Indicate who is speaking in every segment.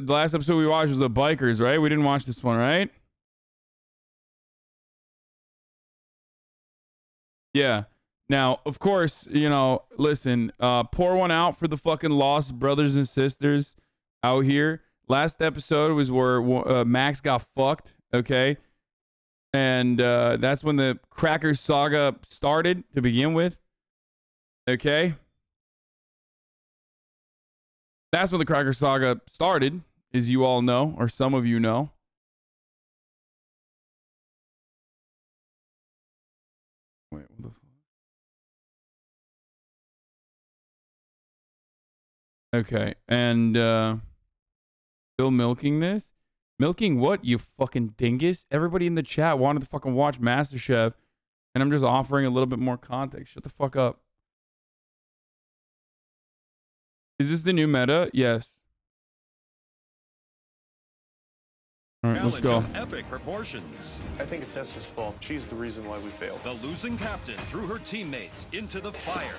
Speaker 1: the last episode we watched was the bikers, right? We didn't watch this one, right? Yeah. Now, of course, you know, listen, pour one out for the fucking lost brothers and sisters out here. Last episode was where Max got fucked, okay? And that's when the Cracker Saga started to begin with, okay? That's when the Cracker Saga started, as you all know, or some of you know. Wait, what the fuck? Okay, and still milking this? Milking what, you fucking dingus? Everybody in the chat wanted to fucking watch MasterChef, and I'm just offering a little bit more context. Shut the fuck up. Is this the new meta? Yes. All right, let's go.
Speaker 2: Of epic proportions.
Speaker 3: I think it's Esther's fault. She's the reason why we failed.
Speaker 2: The losing captain threw her teammates into the fire.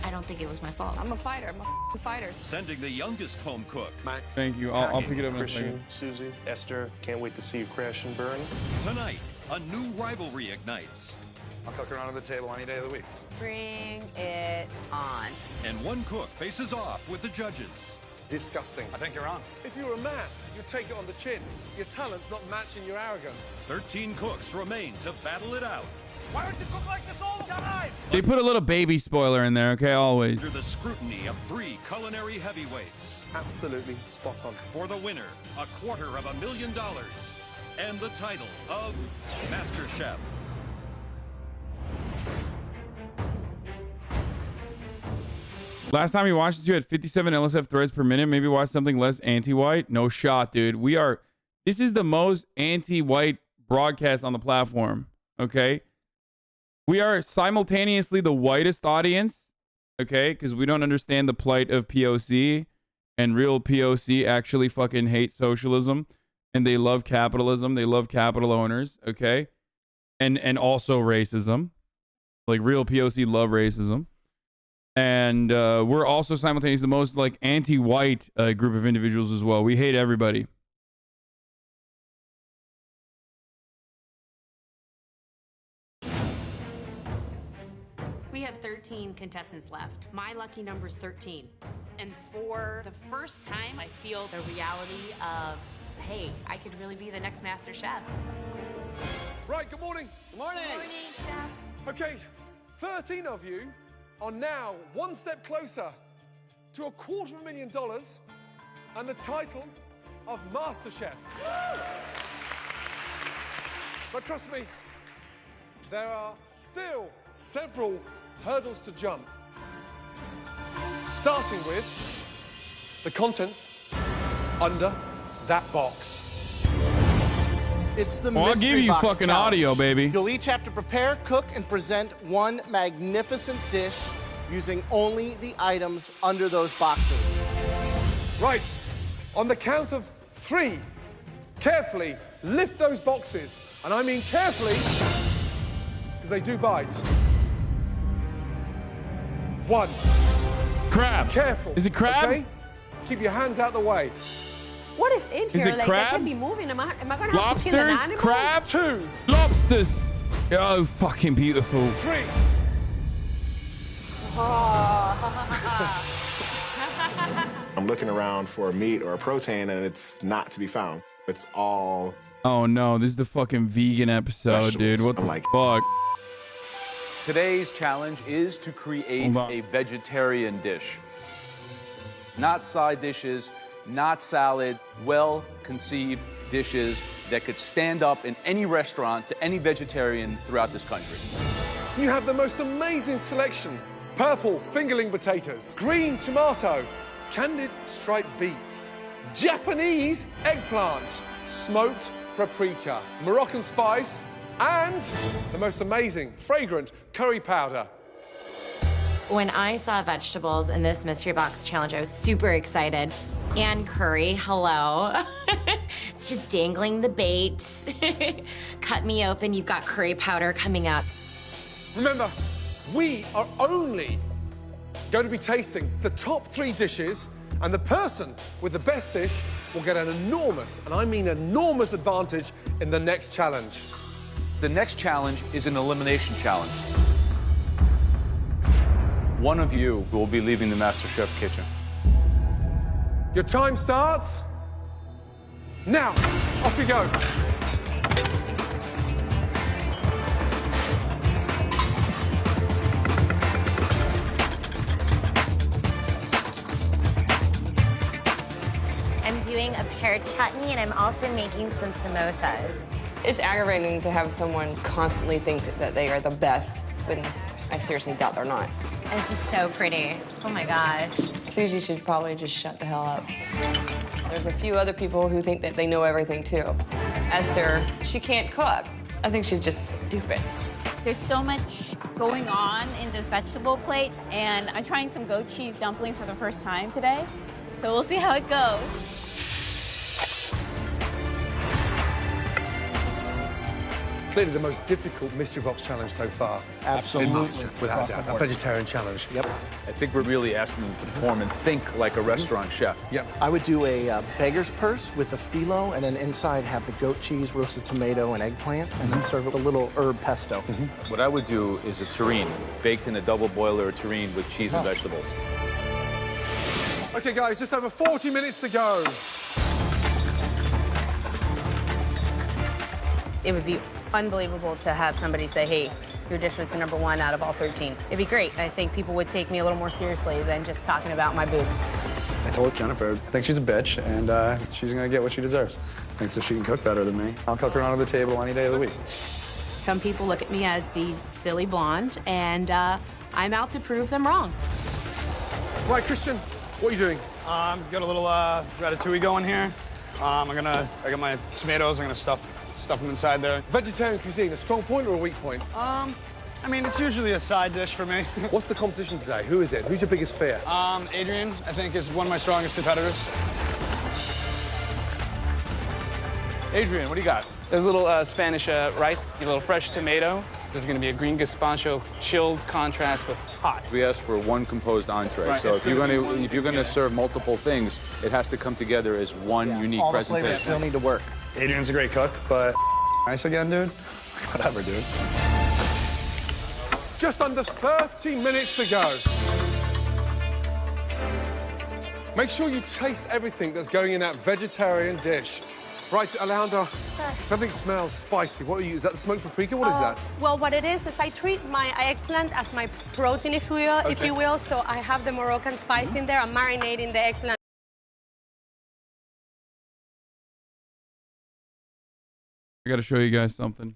Speaker 4: I don't think it was my fault. I'm a fighter. I'm a fighter.
Speaker 2: Sending the youngest home cook.
Speaker 3: Max.
Speaker 1: Thank you. I'll pick it up in a second.
Speaker 3: Christian, Susie, Esther, can't wait to see you crash and burn.
Speaker 2: Tonight, a new rivalry ignites.
Speaker 5: I'll cook around the table any day of the week.
Speaker 4: Bring it on.
Speaker 2: And one cook faces off with the judges.
Speaker 5: Disgusting. I think you're on.
Speaker 6: If you were a man, you'd take it on the chin. Your talent's not matching your arrogance.
Speaker 2: 13 cooks remain to battle it out.
Speaker 6: Why don't you cook like this all the time?
Speaker 1: They put a little baby spoiler in there, okay? Always.
Speaker 2: Under the scrutiny of 3 culinary heavyweights.
Speaker 6: Absolutely spot on.
Speaker 2: For the winner, $250,000 and the title of MasterChef.
Speaker 1: Last time you watched this, you had 57 LSF threads per minute. Maybe watch something less anti-white. No shot, dude. This is the most anti-white broadcast on the platform, okay? We are simultaneously the whitest audience, okay? Because we don't understand the plight of POC, and real POC actually fucking hate socialism, and they love capitalism. They love capital owners, okay? And also racism. Like, real POC love racism. And we're also simultaneously the most, like, anti-white group of individuals as well. We hate everybody.
Speaker 4: We have 13 contestants left. My lucky number's 13. And for the first time, I feel the reality of, hey, I could really be the next Master Chef.
Speaker 6: Right, good morning.
Speaker 5: Good morning.
Speaker 4: Good morning, Chef.
Speaker 6: Okay, 13 of you are now one step closer to $250,000 and the title of MasterChef. But trust me, there are still several hurdles to jump. Starting with the contents under that box.
Speaker 7: It's the
Speaker 1: Well, I'll
Speaker 7: mystery
Speaker 1: give you
Speaker 7: box
Speaker 1: fucking
Speaker 7: challenge.
Speaker 1: audio, baby.
Speaker 7: You'll each have to prepare, cook, and present one magnificent dish using only the items under those boxes.
Speaker 6: Right, on the count of 3, carefully lift those boxes. And I mean carefully, because they do bite. 1.
Speaker 1: Crab.
Speaker 6: Careful.
Speaker 1: Is it crab?
Speaker 6: Okay? Keep your hands out the way.
Speaker 8: What is in here?
Speaker 1: Is it
Speaker 8: like,
Speaker 1: crab?
Speaker 8: I can't be moving. Am I gonna have to kill an
Speaker 1: Lobsters?
Speaker 8: animal?
Speaker 1: Crab?
Speaker 6: 2.
Speaker 1: Lobsters. Oh, fucking beautiful.
Speaker 6: 3.
Speaker 5: I'm looking around for a meat or a protein, and it's not to be found. It's all
Speaker 1: Oh no, this is the fucking vegan episode, dude. What the
Speaker 5: I'm like-
Speaker 1: fuck?
Speaker 9: Today's challenge is to create
Speaker 1: Hold on.
Speaker 9: a vegetarian dish. Not side dishes, not salad, well-conceived dishes that could stand up in any restaurant to any vegetarian throughout this country.
Speaker 6: You have the most amazing selection. Purple fingerling potatoes, green tomato, candied striped beets, Japanese eggplant, smoked paprika, Moroccan spice, and the most amazing, fragrant curry powder.
Speaker 10: When I saw vegetables in this mystery box challenge, I was super excited. And curry, hello. It's just dangling the bait. Cut me open, you've got curry powder coming up.
Speaker 6: Remember, we are only going to be tasting the top 3 dishes And the person with the best dish will get an enormous, and I mean enormous advantage in the next challenge.
Speaker 9: The next challenge is an elimination challenge. One of you will be leaving the MasterChef kitchen.
Speaker 6: Your time starts now. Off you go.
Speaker 10: I'm doing a pear chutney, and I'm also making some samosas.
Speaker 11: It's aggravating to have someone constantly think that they are the best when I seriously doubt they're not.
Speaker 10: This is so pretty. Oh my gosh.
Speaker 11: Suji should probably just shut the hell up. There's a few other people who think that they know everything too. Esther, she can't cook. I think she's just stupid.
Speaker 12: There's so much going on in this vegetable plate, and I'm trying some goat cheese dumplings for the first time today. So we'll see how it goes.
Speaker 6: Clearly the most difficult mystery box challenge so far.
Speaker 7: Absolutely.
Speaker 6: Without doubt, a vegetarian challenge.
Speaker 7: Yep.
Speaker 9: I think we're really asking them to perform and think like a restaurant chef.
Speaker 6: Yep.
Speaker 7: I would do a beggar's purse with a phyllo, and then inside have the goat cheese, roasted tomato, and eggplant, and then serve it with a little herb pesto.
Speaker 9: What I would do is a terrine, baked in a double boiler terrine with cheese and vegetables.
Speaker 6: Okay, guys, just over 40 minutes to go.
Speaker 11: It would be unbelievable to have somebody say, hey, your dish was the #1 out of all 13. It'd be great. I think people would take me a little more seriously than just talking about my boobs.
Speaker 13: I told Jennifer, I think she's a bitch, and she's gonna get what she deserves. Thinks that she can cook better than me. I'll cook her onto the table any day of the week.
Speaker 4: Some people look at me as the silly blonde, and I'm out to prove them wrong.
Speaker 6: Right, Christian, what are you doing?
Speaker 13: Got a little ratatouille going here. I got my tomatoes. I'm gonna stuff them inside there.
Speaker 6: Vegetarian cuisine, a strong point or a weak point?
Speaker 13: I mean, it's usually a side dish for me.
Speaker 6: What's the competition today? Who is it? Who's your biggest fear?
Speaker 13: Adrian, I think, is one of my strongest competitors.
Speaker 14: Adrian, what do you got? A little Spanish rice, a little fresh tomato. This is going to be a green gazpacho, chilled contrast with hot.
Speaker 9: We asked for one composed entree,
Speaker 14: Right,
Speaker 9: so if you're going to serve multiple things, it has to come together as one unique
Speaker 7: All the
Speaker 9: presentation.
Speaker 7: flavors still need to work.
Speaker 13: Adrian's a great cook, but nice again, dude. Whatever, dude.
Speaker 6: Just under 30 minutes to go. Make sure you taste everything that's going in that vegetarian dish. Right, Alejandra, something smells spicy. What are you, is that the smoked paprika? What is that?
Speaker 8: Well, what it is I treat my eggplant as my protein, if you will. So I have the Moroccan spice in there. I'm marinating the eggplant.
Speaker 1: I gotta show you guys something.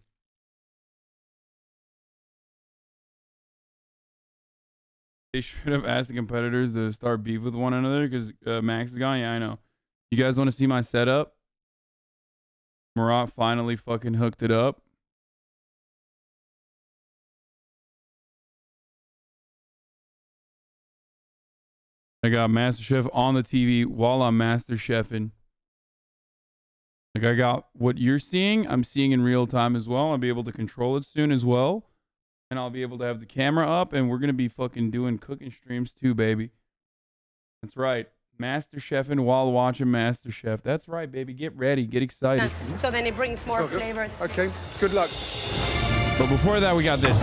Speaker 1: They should have asked the competitors to start beef with one another because Max is gone. Yeah, I know. You guys want to see my setup? Murat finally fucking hooked it up. I got MasterChef on the TV while I'm MasterChefing. Like, I got what you're seeing, I'm seeing in real time as well. I'll be able to control it soon as well. And I'll be able to have the camera up, and we're going to be fucking doing cooking streams too, baby. That's right. MasterChefing while watching MasterChef. That's right, baby. Get ready. Get excited.
Speaker 8: So then it brings more flavor.
Speaker 6: Okay, good luck.
Speaker 1: But before that, we got this.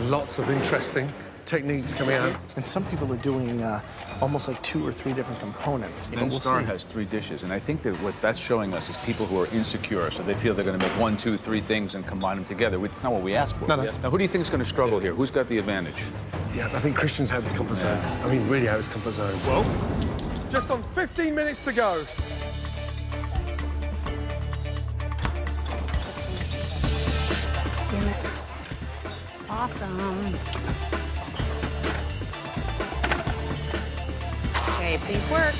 Speaker 6: Lots of interesting techniques coming out.
Speaker 7: And some people are doing almost like 2 or 3 different components.
Speaker 9: Ben Starr has 3 dishes, and I think that what that's showing us is people who are insecure, so they feel they're going to make 1, 2, 3 things and combine them together. It's not what we asked for.
Speaker 6: No.
Speaker 9: Now, who do you think is going to struggle here? Who's got the advantage?
Speaker 6: Yeah, I think Christian's out of his comfort zone. I mean, really out of his comfort zone. Well, just on 15 minutes to go.
Speaker 12: Damn it. Awesome.
Speaker 8: Okay, please work.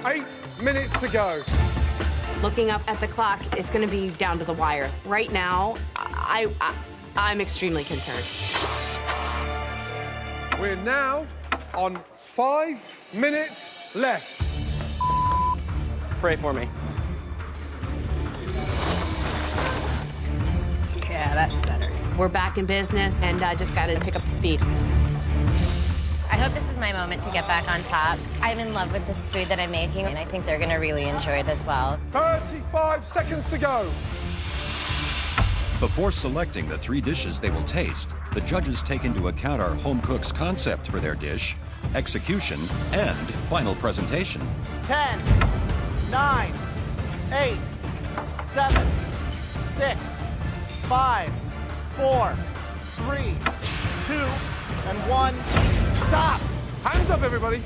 Speaker 6: 8 minutes to go.
Speaker 4: Looking up at the clock, it's going to be down to the wire. Right now, I'm extremely concerned.
Speaker 6: We're now on 5 minutes left.
Speaker 11: Pray for me.
Speaker 8: Yeah, that's better.
Speaker 4: We're back in business and just got to pick up the speed.
Speaker 10: I hope this is my moment to get back on top. I'm in love with this food that I'm making, and I think they're gonna really enjoy it as well.
Speaker 6: 35 seconds to go.
Speaker 2: Before selecting the 3 dishes they will taste, the judges take into account our home cook's concept for their dish, execution, and final presentation.
Speaker 7: 10, 9, 8, 7, 6, 5, 4, 3, 2, and 1. Stop!
Speaker 6: Hands up, everybody.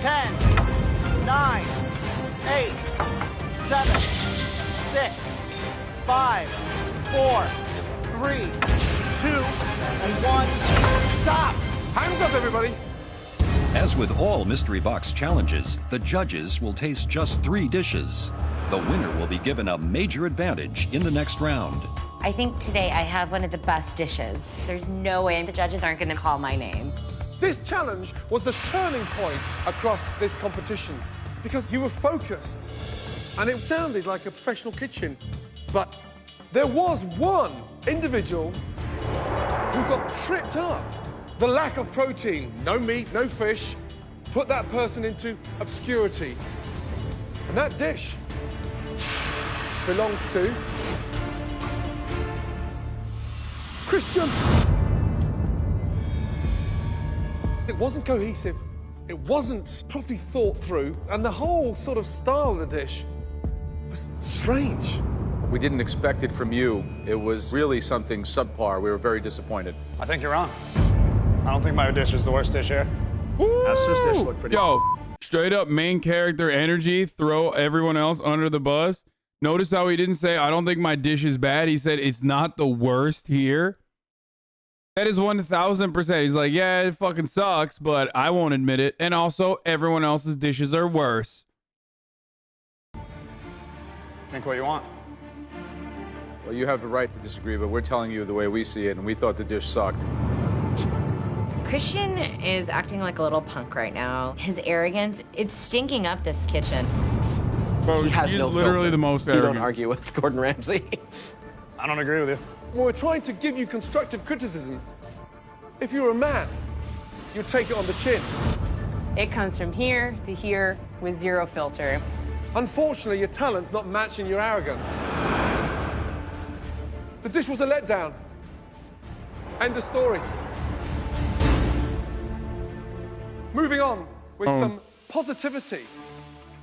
Speaker 7: Ten, 9, 8, 7, 6, 5, 4, 3, 2, and 1. Stop!
Speaker 6: Hands up, everybody.
Speaker 2: As with all mystery box challenges, the judges will taste just 3 dishes. The winner will be given a major advantage in the next round.
Speaker 10: I think today I have one of the best dishes. There's no way the judges aren't gonna call my name.
Speaker 6: This challenge was the turning point across this competition because you were focused and it sounded like a professional kitchen. But there was one individual who got tripped up. The lack of protein, no meat, no fish, put that person into obscurity. And that dish belongs to Christian. It wasn't cohesive, it wasn't properly thought through, and the whole sort of style of the dish was strange.
Speaker 9: We didn't expect it from you. It was really something subpar. We were very disappointed.
Speaker 13: I think you're wrong. I don't think my dish is the worst dish here. Esther's dish looked pretty.
Speaker 1: Yo, straight up main character energy, throw everyone else under the bus. Notice how he didn't say, I don't think my dish is bad. He said, it's not the worst here. That is 1000%. He's like, yeah, it fucking sucks, but I won't admit it. And also, everyone else's dishes are worse.
Speaker 13: Think what you want.
Speaker 9: Well, you have the right to disagree, but we're telling you the way we see it, and we thought the dish sucked.
Speaker 10: Christian is acting like a little punk right now. His arrogance, it's stinking up this kitchen.
Speaker 1: Bro,
Speaker 15: He has
Speaker 1: he's
Speaker 15: no
Speaker 1: literally
Speaker 15: filter.
Speaker 1: the most
Speaker 15: You
Speaker 1: arrogant.
Speaker 15: don't argue with Gordon Ramsay.
Speaker 13: I don't agree with you.
Speaker 6: Well, we're trying to give you constructive criticism. If you were a man, you'd take it on the chin.
Speaker 11: It comes from here to here with zero filter.
Speaker 6: Unfortunately, your talent's not matching your arrogance. The dish was a letdown. End of story. Moving on with some positivity.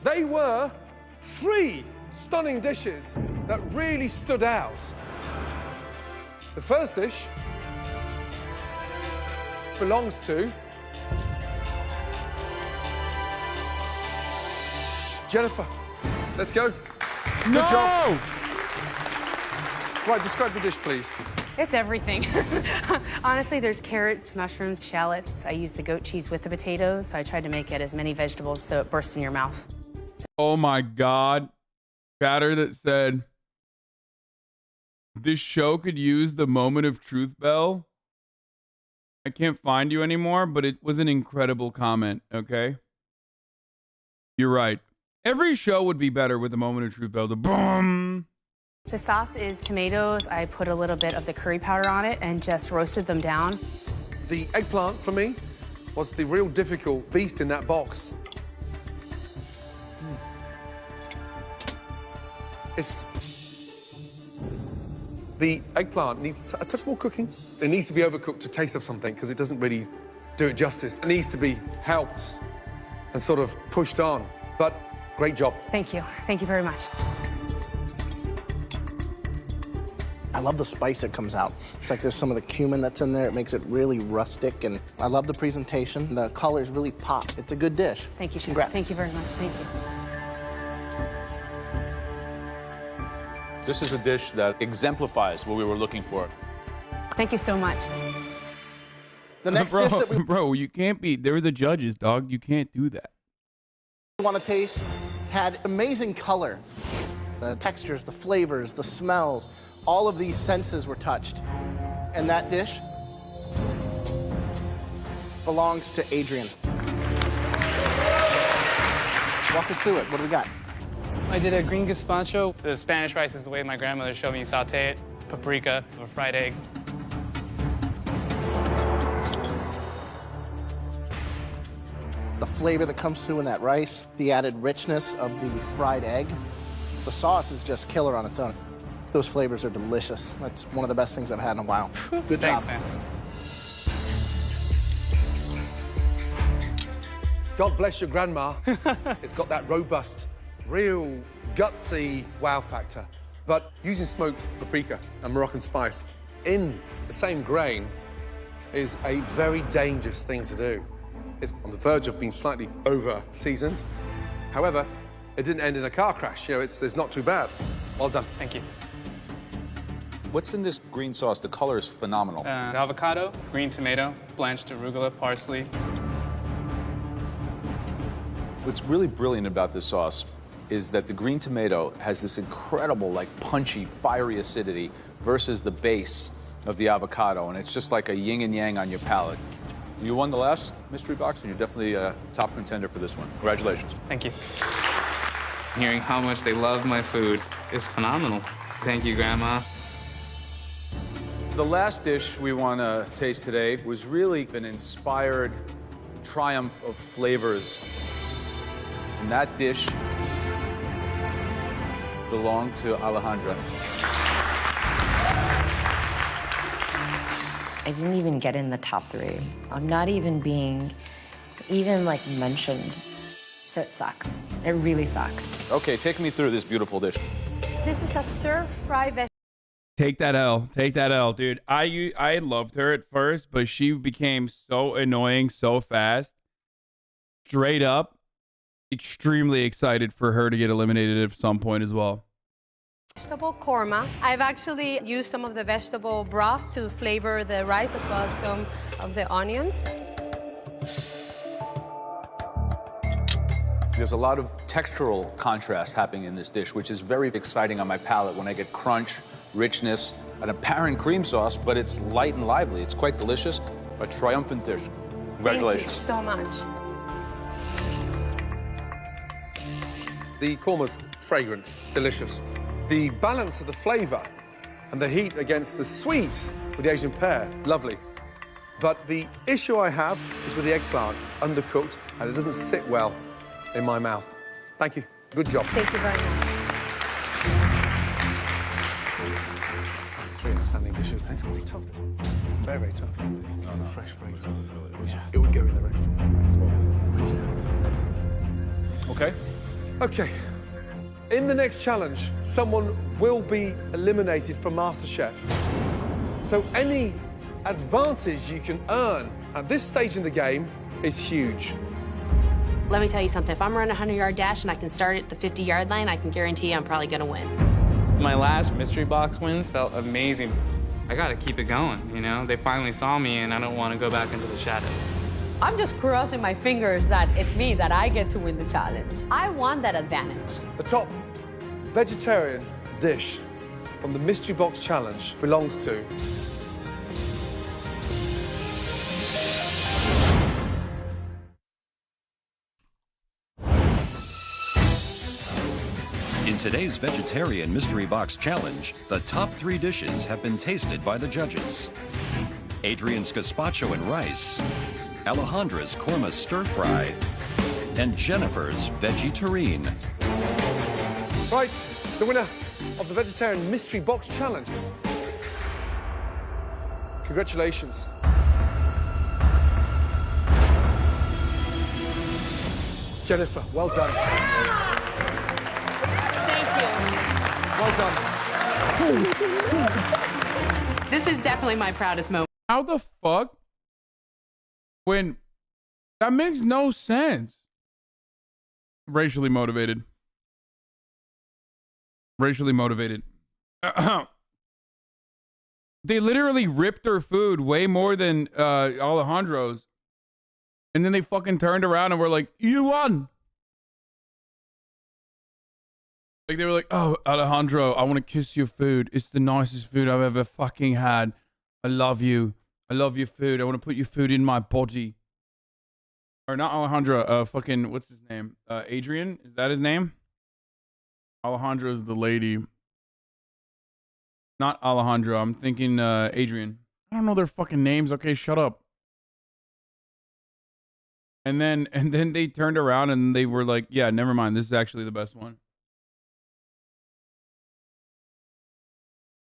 Speaker 6: They were 3 stunning dishes that really stood out. The first dish belongs to Jennifer. Let's go. Good job. Right, describe the dish, please.
Speaker 8: It's everything. Honestly, there's carrots, mushrooms, shallots. I use the goat cheese with the potatoes, so I tried to make it as many vegetables so it bursts in your mouth.
Speaker 1: Oh my God. Chatter that said, this show could use the moment of truth bell. I can't find you anymore, but it was an incredible comment, okay? You're right. Every show would be better with the moment of truth bell. The boom.
Speaker 8: The sauce is tomatoes. I put a little bit of the curry powder on it and just roasted them down.
Speaker 6: The eggplant, for me, was the real difficult beast in that box. The eggplant needs a touch more cooking. It needs to be overcooked to taste of something because it doesn't really do it justice. It needs to be helped and sort of pushed on. But great job.
Speaker 8: Thank you. Thank you very much.
Speaker 7: I love the spice that comes out. It's like there's some of the cumin that's in there. It makes it really rustic, and I love the presentation. The colors really pop. It's a good dish.
Speaker 8: Thank you, Chef.
Speaker 7: Congrats.
Speaker 8: Thank you very much. Thank you.
Speaker 9: This is a dish that exemplifies what we were looking for.
Speaker 8: Thank you so much.
Speaker 7: The next
Speaker 1: bro,
Speaker 7: dish that we
Speaker 1: bro, you can't be. They're the judges, dog. You can't do that.
Speaker 7: want to taste had amazing color. The textures, the flavors, the smells, all of these senses were touched. And that dish belongs to Adrian. Walk us through it. What do we got?
Speaker 14: I did a green gazpacho. The Spanish rice is the way my grandmother showed me you saute it. Paprika, a fried egg.
Speaker 7: The flavor that comes through in that rice, the added richness of the fried egg. The sauce is just killer on its own. Those flavors are delicious. That's one of the best things I've had in a while. Good
Speaker 14: Thanks,
Speaker 7: job.
Speaker 14: man.
Speaker 6: God bless your grandma. It's got that robust, real gutsy wow factor. But using smoked paprika and Moroccan spice in the same grain is a very dangerous thing to do. It's on the verge of being slightly over-seasoned. However, it didn't end in a car crash. You know, it's not too bad. Well done.
Speaker 14: Thank you.
Speaker 9: What's in this green sauce? The color is phenomenal.
Speaker 14: Avocado, green tomato, blanched arugula, parsley.
Speaker 9: What's really brilliant about this sauce is that the green tomato has this incredible, like, punchy, fiery acidity versus the base of the avocado, and it's just like a yin and yang on your palate. You won the last mystery box, and you're definitely a top contender for this one. Congratulations.
Speaker 14: Thank you. Hearing how much they love my food is phenomenal. Thank you, Grandma.
Speaker 9: The last dish we want to taste today was really an inspired triumph of flavors. And that dish belonged to Alejandra.
Speaker 10: I didn't even get in the top 3. I'm not even being like mentioned. So it sucks. It really sucks.
Speaker 9: Okay, take me through this beautiful dish.
Speaker 8: This is a stir-fry vegetable.
Speaker 1: Take that L. Take that L, dude. I loved her at first, but she became so annoying so fast. Straight up, extremely excited for her to get eliminated at some point as well.
Speaker 8: Vegetable korma. I've actually used some of the vegetable broth to flavor the rice as well as some of the onions.
Speaker 9: There's a lot of textural contrast happening in this dish, which is very exciting on my palate when I get crunch, richness, an apparent cream sauce, but it's light and lively. It's quite delicious. A triumphant dish. Congratulations.
Speaker 8: Thank you so much.
Speaker 6: The korma's fragrant, delicious. The balance of the flavor and the heat against the sweet with the Asian pear, lovely. But the issue I have is with the eggplant. It's undercooked and it doesn't sit well in my mouth. Thank you. Good job.
Speaker 8: Thank you very much.
Speaker 6: 3 outstanding dishes. Thanks. It's going to be tough, this one. Very, very tough. It's a fresh fragrance. It would go in the restaurant.
Speaker 9: Okay.
Speaker 6: Okay. In the next challenge, someone will be eliminated from MasterChef. So any advantage you can earn at this stage in the game is huge.
Speaker 4: Let me tell you something. If I'm running a 100-yard dash and I can start at the 50-yard line, I can guarantee I'm probably going to win.
Speaker 14: My last mystery box win felt amazing. I gotta keep it going, you know? They finally saw me and I don't want to go back into the shadows.
Speaker 15: I'm just crossing my fingers that it's me, that I get to win the challenge. I want that advantage.
Speaker 6: The top vegetarian dish from the Mystery Box Challenge belongs to...
Speaker 2: In today's Vegetarian Mystery Box Challenge, the top 3 dishes have been tasted by the judges. Adrian's gazpacho and rice, Alejandra's korma stir-fry, and Jennifer's veggie terrine.
Speaker 6: Right, the winner of the Vegetarian Mystery Box Challenge. Congratulations. Jennifer, well done.
Speaker 4: Thank you.
Speaker 6: Well done.
Speaker 4: This is definitely my proudest moment.
Speaker 1: How the fuck? When that makes no sense. Racially motivated. Racially motivated. They literally ripped her food way more than Alejandro's. And then they fucking turned around and were like, you won. Like, they were like, oh, Alejandro, I want to kiss your food. It's the nicest food I've ever fucking had. I love you. I love your food. I want to put your food in my body. Or not Alejandro, fucking, what's his name? Adrian? Is that his name? Alejandra is the lady. Not Alejandra. I'm thinking Adrian. I don't know their fucking names. Okay, shut up. And then they turned around and they were like, yeah, never mind. This is actually the best one.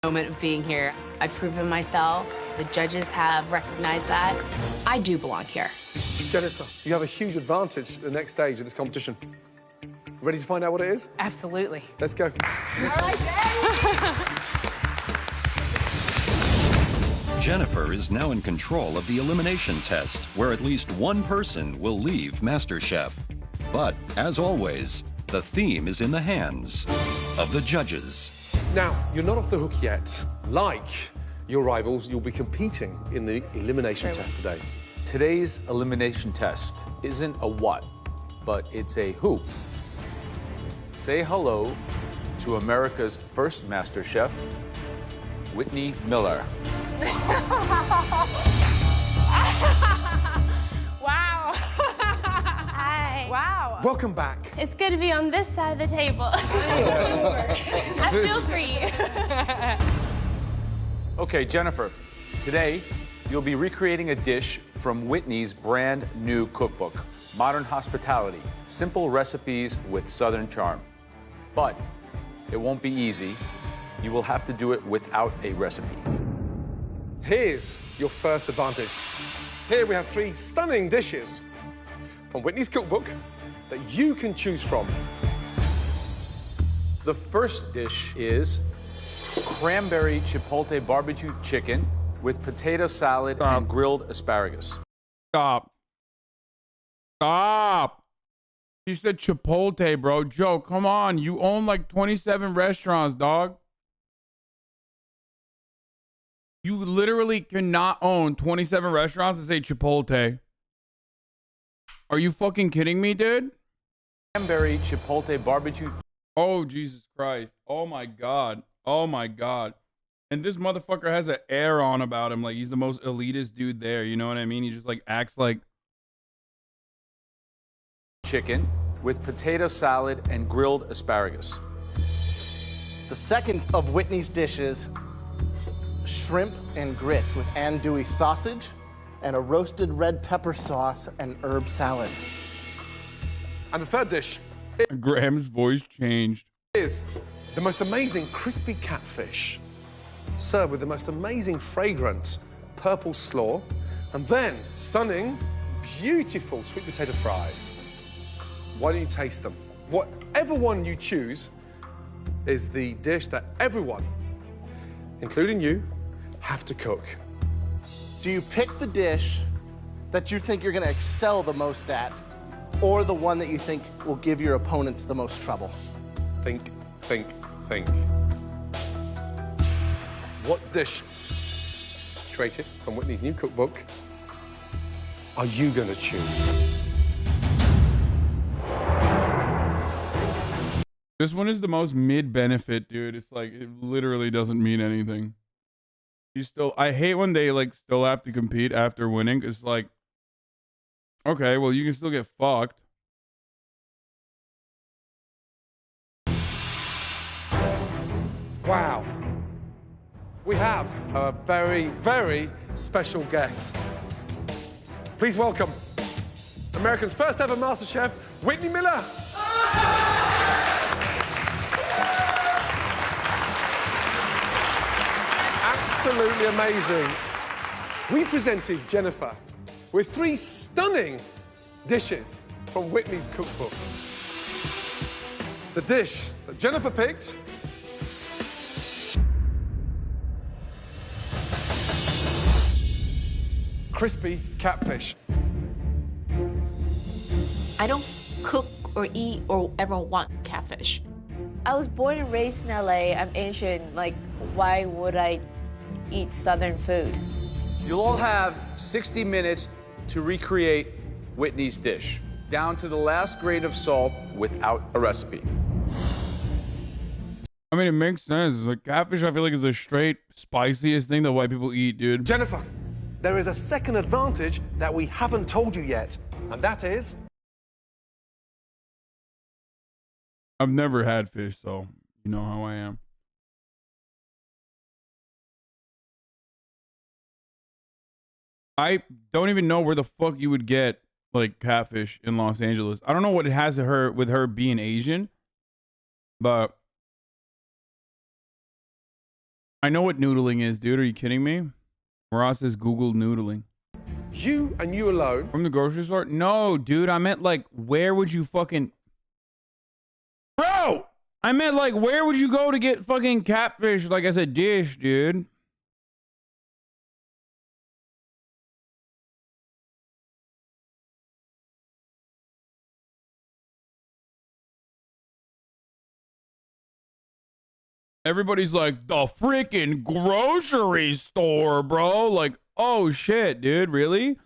Speaker 8: Moment of being here. I've proven myself. The judges have recognized that. I do belong here.
Speaker 6: Jennifer, you have a huge advantage at the next stage of this competition. Ready to find out what it is?
Speaker 8: Absolutely.
Speaker 6: Let's go.
Speaker 2: Jennifer is now in control of the elimination test, where at least one person will leave MasterChef. But, as always, the theme is in the hands of the judges.
Speaker 6: Now, you're not off the hook yet. Like your rivals, you'll be competing in the elimination test today.
Speaker 9: Today's elimination test isn't a what, but it's a who. Say hello to America's first MasterChef, Whitney Miller.
Speaker 16: Wow. Hi. Wow.
Speaker 6: Welcome back.
Speaker 16: It's good to be on this side of the table. I feel free.
Speaker 9: Okay, Jennifer, today you'll be recreating a dish from Whitney's brand new cookbook, Modern Hospitality, Simple Recipes with Southern Charm. But it won't be easy. You will have to do it without a recipe.
Speaker 6: Here's your first advantage. Here we have 3 stunning dishes from Whitney's cookbook that you can choose from.
Speaker 9: The first dish is cranberry chipotle barbecue chicken with potato salad and grilled asparagus.
Speaker 1: Stop. Stop. You said Chipotle, bro. Joe, come on. You own like 27 restaurants, dog. You literally cannot own 27 restaurants and say Chipotle. Are you fucking kidding me, dude?
Speaker 9: Cranberry chipotle barbecue.
Speaker 1: Oh, Jesus Christ. Oh, my God. Oh, my God. And this motherfucker has an air on about him. Like, he's the most elitist dude there. You know what I mean? He just, like, acts like...
Speaker 9: Chicken with potato salad and grilled asparagus.
Speaker 7: The second of Whitney's dishes, shrimp and grits with andouille sausage and a roasted red pepper sauce and herb salad.
Speaker 6: And the third dish
Speaker 1: Graham's voice changed.
Speaker 6: is the most amazing crispy catfish, served with the most amazing fragrant purple slaw, and then stunning, beautiful sweet potato fries. Why don't you taste them? Whatever one you choose is the dish that everyone, including you, have to cook.
Speaker 7: Do you pick the dish that you think you're going to excel the most at, or the one that you think will give your opponents the most trouble?
Speaker 6: Think, think, think. What dish created from Whitney's new cookbook are you going to choose?
Speaker 1: This one is the most mid-benefit, dude. It's like, it literally doesn't mean anything. You still, I hate when they, like, still have to compete after winning. It's like, okay, well, you can still get fucked.
Speaker 6: Wow. We have a very, very special guest. Please welcome America's first ever MasterChef, Whitney Miller. Absolutely amazing. We presented Jennifer with 3 stunning dishes from Whitney's cookbook. The dish that Jennifer picked crispy catfish.
Speaker 17: I don't cook or eat or ever want catfish. I was born and raised in LA. I'm Asian. Like, why would I eat Southern food?
Speaker 9: You'll all have 60 minutes to recreate Whitney's dish, down to the last grade of salt without a recipe.
Speaker 1: I mean, it makes sense. Like, catfish, I feel like, is the straight spiciest thing that white people eat, dude.
Speaker 6: Jennifer, there is a second advantage that we haven't told you yet, and that is
Speaker 1: I've never had fish, so you know how I am. I don't even know where the fuck you would get like catfish in Los Angeles. I don't know what it has to her with her being Asian, but I know what noodling is, dude. Are you kidding me? Ross says Google noodling.
Speaker 6: You and you alone.
Speaker 1: From the grocery store? No, dude. I meant like, where would you fucking... Bro! I meant like, where would you go to get fucking catfish like as a dish, dude? Everybody's like, the freaking grocery store, bro. Like, oh shit, dude, really?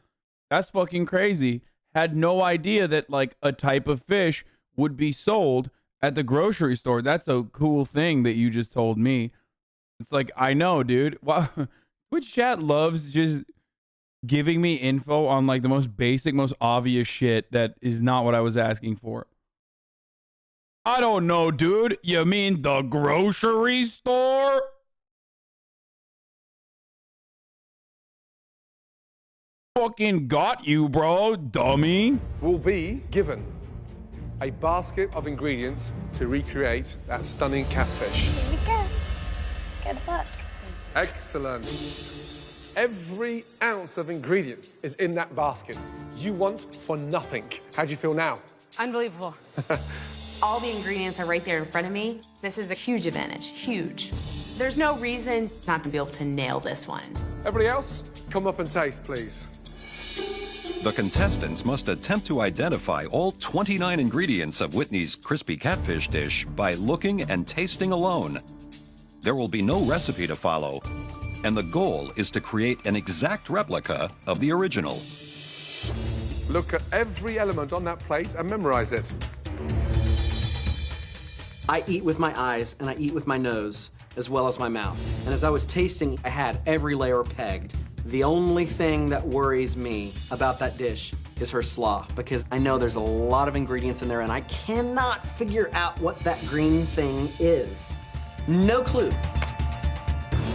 Speaker 1: That's fucking crazy. Had no idea that like a type of fish would be sold at the grocery store. That's a cool thing that you just told me. It's like, I know, dude. Wow. Twitch chat loves just giving me info on like the most basic, most obvious shit that is not what I was asking for. I don't know, dude. You mean the grocery store? Fucking got you, bro, dummy.
Speaker 6: Will be given a basket of ingredients to recreate that stunning catfish.
Speaker 16: Here we go. Good luck.
Speaker 6: Excellent. Every ounce of ingredients is in that basket. You want for nothing. How do you feel now?
Speaker 8: Unbelievable.
Speaker 4: All the ingredients are right there in front of me. This is a huge advantage, huge. There's no reason not to be able to nail this one.
Speaker 6: Everybody else, come up and taste, please.
Speaker 2: The contestants must attempt to identify all 29 ingredients of Whitney's crispy catfish dish by looking and tasting alone. There will be no recipe to follow, and the goal is to create an exact replica of the original.
Speaker 6: Look at every element on that plate and memorize it.
Speaker 18: I eat with my eyes and I eat with my nose, as well as my mouth. And as I was tasting, I had every layer pegged. The only thing that worries me about that dish is her slaw, because I know there's a lot of ingredients in there and I cannot figure out what that green thing is. No clue.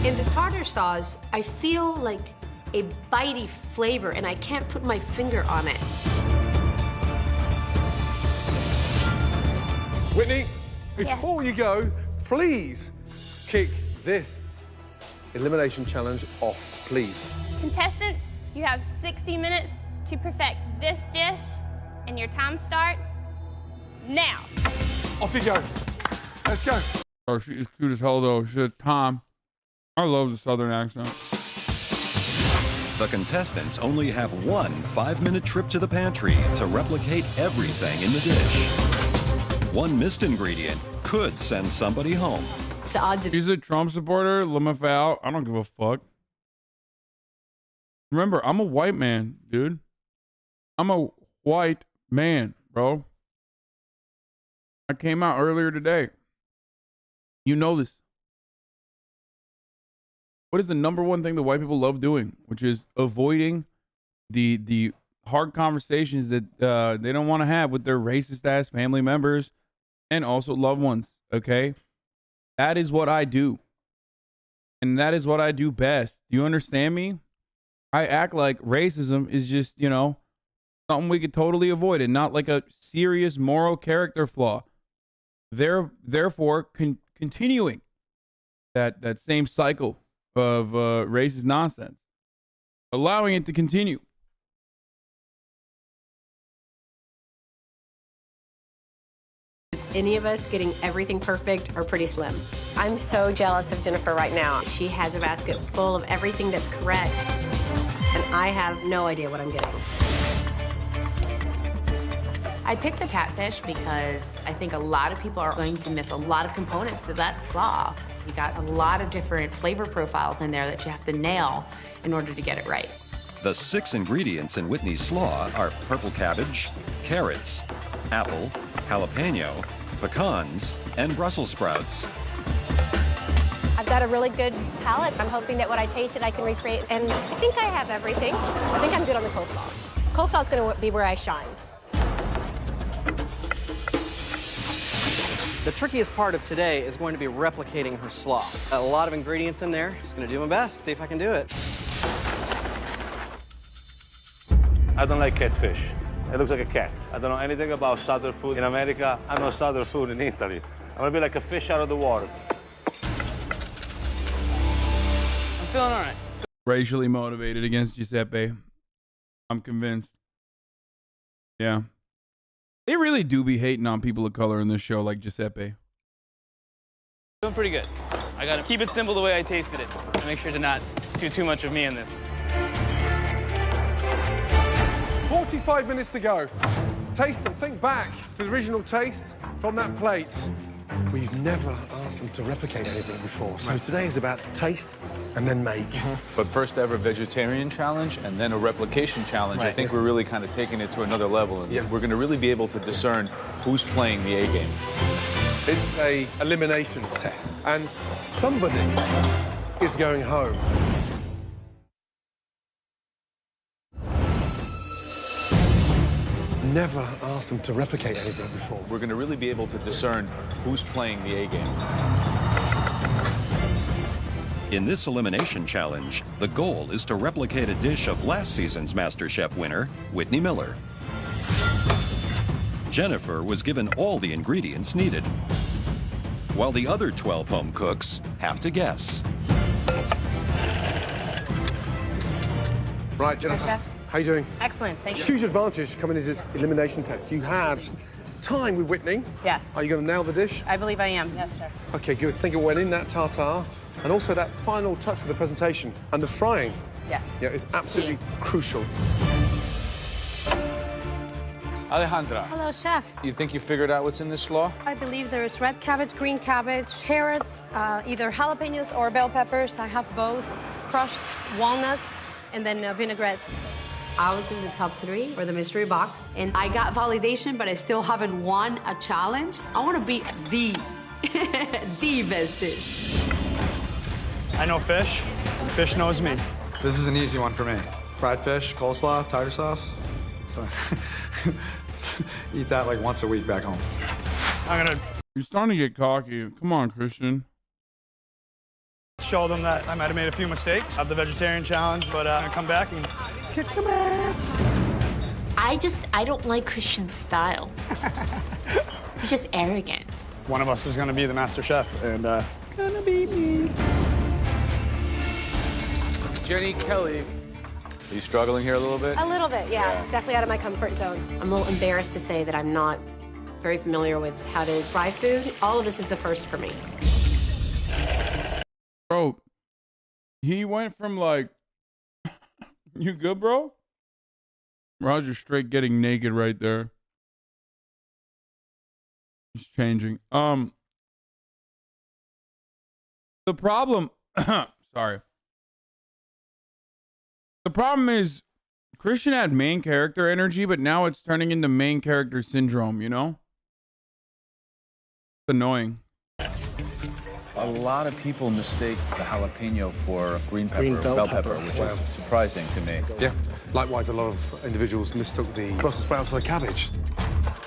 Speaker 19: In the tartar sauce, I feel like a bitey flavor and I can't put my finger on it.
Speaker 6: Whitney, before you go, please kick this elimination challenge off, please.
Speaker 16: Contestants, you have 60 minutes to perfect this dish, and your time starts now.
Speaker 6: Off you go. Let's go.
Speaker 1: Oh, she's cute as hell, though. She's Tom. I love the Southern accent.
Speaker 2: The contestants only have one 5-minute trip to the pantry to replicate everything in the dish. One missed ingredient could send somebody home.
Speaker 19: The odds of...
Speaker 1: She's a Trump supporter. Let me out. I don't give a fuck. Remember, I'm a white man, dude. I'm a white man, bro. I came out earlier today. You know this. What is the number one thing that white people love doing? Which is avoiding the hard conversations that they don't want to have with their racist ass family members and also loved ones. Okay, that is what I do, and that is what I do best. Do you understand me? I act like racism is just, you know, something we could totally avoid and not like a serious moral character flaw. Therefore, continuing that same cycle of racist nonsense, allowing it to continue.
Speaker 19: Any of us getting everything perfect are pretty slim. I'm so jealous of Jennifer right now. She has a basket full of everything that's correct, and I have no idea what I'm getting.
Speaker 4: I picked the catfish because I think a lot of people are going to miss a lot of components to that slaw. You got a lot of different flavor profiles in there that you have to nail in order to get it right.
Speaker 2: The 6 ingredients in Whitney's slaw are purple cabbage, carrots, apple, jalapeno, pecans, and Brussels sprouts.
Speaker 19: I've got a really good palate. I'm hoping that what I tasted I can recreate, and I think I have everything. I think I'm good on the coleslaw. Coleslaw is going to be where I shine.
Speaker 18: The trickiest part of today is going to be replicating her slaw. A lot of ingredients in there. Just gonna do my best, see if I can do it.
Speaker 20: I don't like catfish. It looks like a cat. I don't know anything about southern food in America. I know southern food in Italy. I'm gonna be like a fish out of the water.
Speaker 14: I'm feeling all right.
Speaker 1: Racially motivated against Giuseppe. I'm convinced. Yeah. They really do be hating on people of color in this show like Giuseppe.
Speaker 14: Doing pretty good. I gotta keep it simple the way I tasted it. And make sure to not do too much of me in this.
Speaker 6: 45 minutes to go. Taste and think back to the original taste from that plate. We've never asked them to replicate anything before, so today is about taste and then make.
Speaker 9: But first ever vegetarian challenge and then a replication challenge. I think we're really kind of taking it to another level. And we're going to really be able to discern who's playing the A game.
Speaker 6: It's a elimination test, and somebody is going home. Never asked them to replicate anything before.
Speaker 9: We're going to really be able to discern who's playing the A game.
Speaker 2: In this elimination challenge, the goal is to replicate a dish of last season's MasterChef winner, Whitney Miller. Jennifer was given all the ingredients needed, while the other 12 home cooks have to guess.
Speaker 6: Right, Jennifer.
Speaker 8: Hi, Chef.
Speaker 6: How you doing?
Speaker 8: Excellent, thank you.
Speaker 6: Huge advantage coming into this elimination test. You had time with Whitney.
Speaker 8: Yes.
Speaker 6: Are you going to nail the dish?
Speaker 8: I believe I am. Yes, Chef.
Speaker 6: Okay, good. Think it went in, that tartare, and also that final touch with the presentation and the frying.
Speaker 8: Yes.
Speaker 6: Yeah, it's absolutely crucial.
Speaker 9: Alejandra,
Speaker 15: Hello, Chef.
Speaker 9: you think you figured out what's in this slaw?
Speaker 15: I believe there is red cabbage, green cabbage, carrots, either jalapenos or bell peppers. I have both, crushed walnuts, and then vinaigrette.
Speaker 21: I was in the top 3 for the mystery box, and I got validation, but I still haven't won a challenge. I want to be the best dish.
Speaker 13: I know fish, and fish knows me. This is an easy one for me. Fried fish, coleslaw, tartar sauce. So eat that like once a week back home.
Speaker 1: You're starting to get cocky. Come on, Christian.
Speaker 13: Show them that I might have made a few mistakes of the vegetarian challenge, but I'm gonna come back and kick some ass.
Speaker 4: I don't like Christian's style. He's just arrogant.
Speaker 13: One of us is gonna be the master chef, and gonna be me.
Speaker 9: Jenny Kelly. Are you struggling here a little bit?
Speaker 19: A little bit, yeah. It's definitely out of my comfort zone. I'm a little embarrassed to say that I'm not very familiar with how to fry food. All of this is the first for me.
Speaker 1: Bro, he went from like, you good, bro? Roger straight getting naked right there. He's changing. The problem, sorry. The problem is Christian had main character energy, but now it's turning into main character syndrome, you know? It's annoying.
Speaker 9: A lot of people mistake the jalapeno for green pepper, bell pepper, which is surprising to me.
Speaker 6: Yeah. Likewise, a lot of individuals mistook the Brussels sprouts for the cabbage.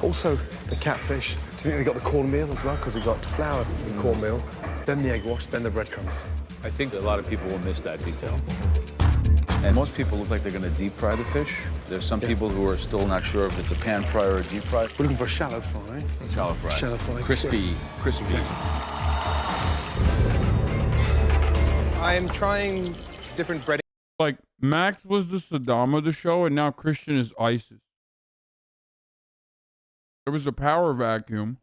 Speaker 6: Also, the catfish. Do you think they got the cornmeal as well? Because they got flour in cornmeal, then the egg wash, then the breadcrumbs.
Speaker 9: I think a lot of people will miss that detail. And most people look like they're going to deep fry the fish. There's some people who are still not sure if it's a pan fry or a deep fry.
Speaker 6: We're looking for a shallow fry.
Speaker 9: Shallow fry.
Speaker 6: Shallow fry.
Speaker 9: Crispy.
Speaker 22: I am trying different breading.
Speaker 1: Like, Max was the Saddam of the show, and now Christian is ISIS. There was a power vacuum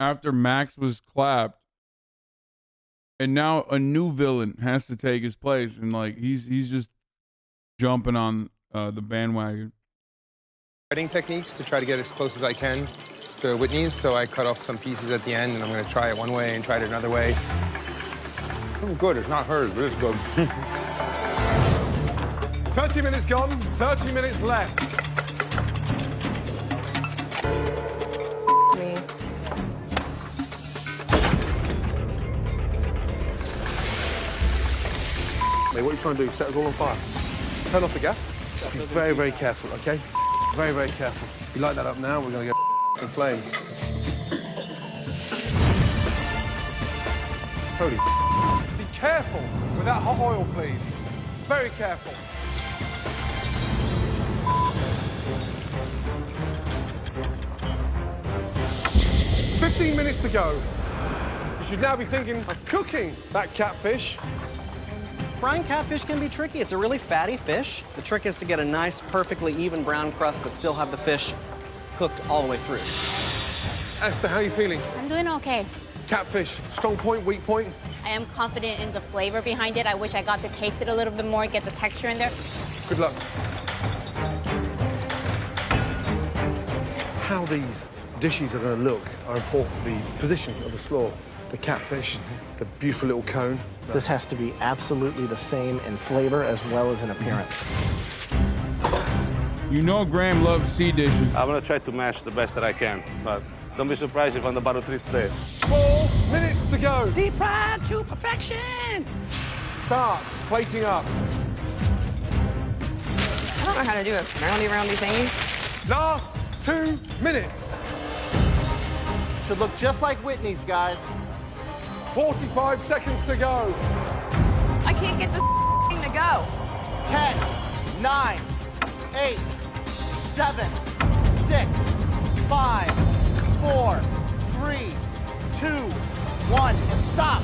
Speaker 1: after Max was clapped. And now a new villain has to take his place, and like he's just jumping on the bandwagon.
Speaker 22: Breading techniques to try to get as close as I can to Whitney's. So I cut off some pieces at the end, and I'm going to try it one way and try it another way. Oh, good. It's not hers, but it's good.
Speaker 6: 30 minutes gone, 30 minutes left.
Speaker 19: Me.
Speaker 6: Mate, what are you trying to do? Set us all on fire. Turn off the gas. Just be very, very careful, okay? Very, very careful. You light that up now, we're going to go in flames. Holy. Be careful with that hot oil, please. Very careful. "15 minutes to go. You should now be thinking of cooking that catfish."
Speaker 18: Frying catfish can be tricky. It's a really fatty fish. The trick is to get a nice, perfectly even brown crust, but still have the fish cooked all the way through.
Speaker 6: Esther, how are you feeling?
Speaker 12: I'm doing okay.
Speaker 6: Catfish, strong point, weak point?
Speaker 12: I am confident in the flavor behind it. I wish I got to taste it a little bit more, get the texture in there.
Speaker 6: Good luck. How these dishes are going to look are important. The position of the slaw, the catfish, the beautiful little cone.
Speaker 7: This has to be absolutely the same in flavor as well as in appearance.
Speaker 1: You know Graham loves sea dishes.
Speaker 20: I'm gonna try to match the best that I can, but don't be surprised if I'm the bottom 3 today.
Speaker 6: 4 minutes to go.
Speaker 18: Deep fried to perfection.
Speaker 6: Starts plating up.
Speaker 11: I don't know how to do a roundy thingy.
Speaker 6: Last 2 minutes.
Speaker 7: Should look just like Whitney's, guys.
Speaker 6: 45 seconds to go.
Speaker 11: I can't get this thing to go.
Speaker 7: 10, 9, 8, 7, 6, 5, 4, 3, 2, 1, and stop.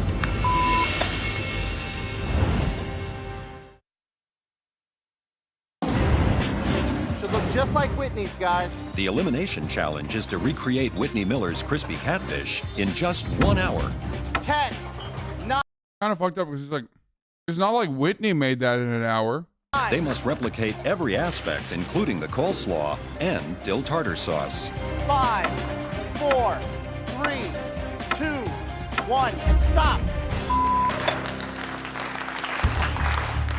Speaker 7: Should look just like Whitney's, guys.
Speaker 2: The elimination challenge is to recreate Whitney Miller's crispy catfish in just 1 hour.
Speaker 7: 10, 9.
Speaker 1: Kind of fucked up because it's like, it's not like Whitney made that in an hour.
Speaker 2: They must replicate every aspect, including the coleslaw and dill tartar sauce.
Speaker 7: 5, 4, 3, 2, 1, and stop.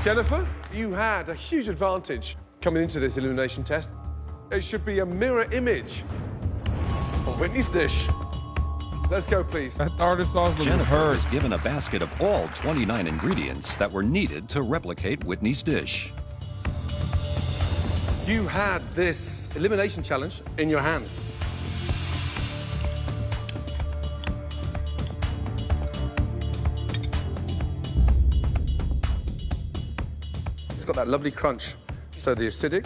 Speaker 6: Jennifer, you had a huge advantage coming into this elimination test. It should be a mirror image of Whitney's dish. Let's go, please.
Speaker 1: That tartar sauce looks
Speaker 2: Jennifer was given a basket of all 29 ingredients that were needed to replicate Whitney's dish.
Speaker 6: You had this elimination challenge in your hands. It's got that lovely crunch. So the acidic,